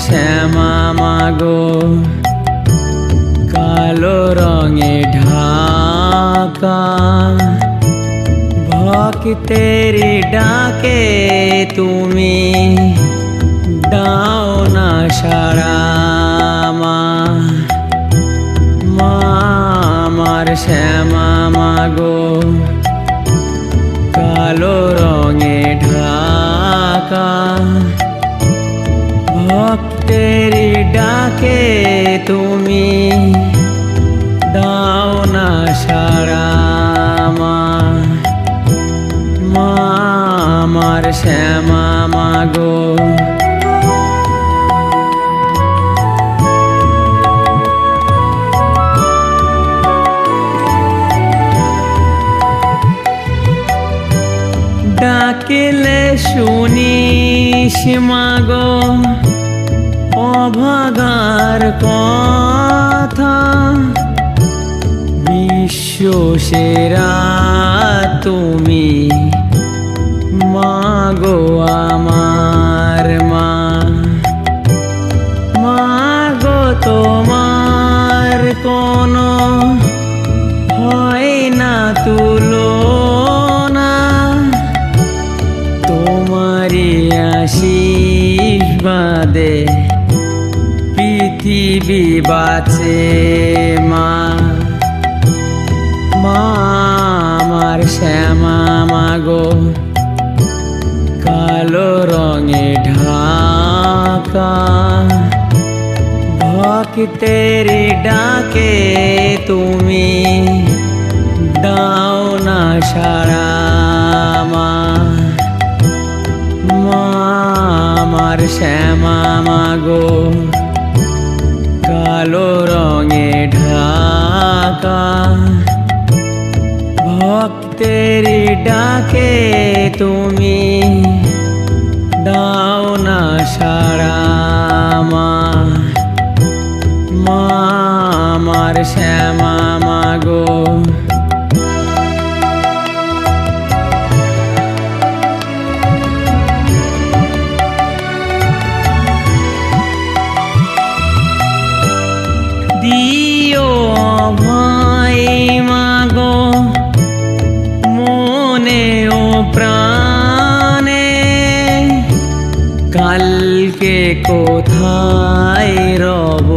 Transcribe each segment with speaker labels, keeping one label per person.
Speaker 1: শ্যামা মাগো কালো রঙে ঢাকা ভক্তের ডাকে তুমি দাও না সাড়া মা আমার শ্যামা মাগো কালো রঙে ঢাকা ভক্তের ডাকে তুমি দাও না সাড়া মা আমার শ্যামা মাগো ডাকিলে শুনিস মাগো অভাগার কথা বিশ্ব সেরা তুমি মাগো আমার মা মাগো তোমার কোনো হয় না তুলনা তোমারি আশীর্বাদে পৃথিবী বাঁচে মা আমার শ্যামা মাগো কালো রঙে ঢাকা ভক্তের ডাকে তুমি দাও না সাড়া মা আমার শ্যামা মাগো কালো রঙে ঢাকা ভক্তের ডাকে তুমি দাও না সাড়া মা আমার শ্যামা মাগো দিও ভাই মাগো মনে ও প্রাণে কালকে কোথায় রব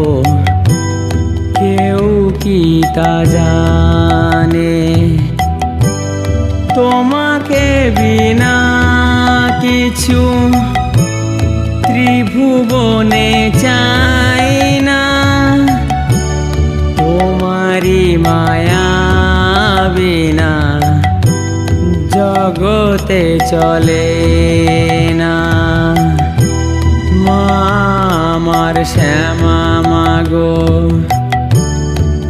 Speaker 1: কেউ কি তা জানে তোমাকে বিনা কিছু ত্রিভুবনে চাই না তোমারি মায়া বিনা জগতে চলে না আমার শ্যামা মাগো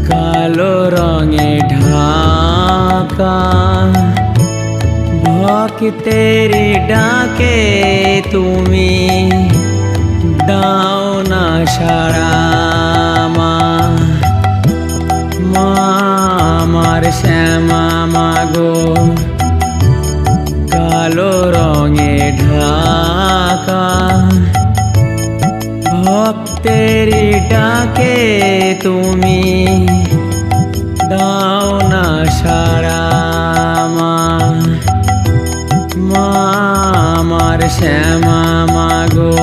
Speaker 1: কালো রঙে ঢাকা ভক্তের ডাকে তুমি দাও না সাড়া মা আমার শ্যামা মাগো কালো রঙে ঢাকা ভক্তের ডাকে তুমি দাও না সাড়া মা আমার শ্যামা মাগো।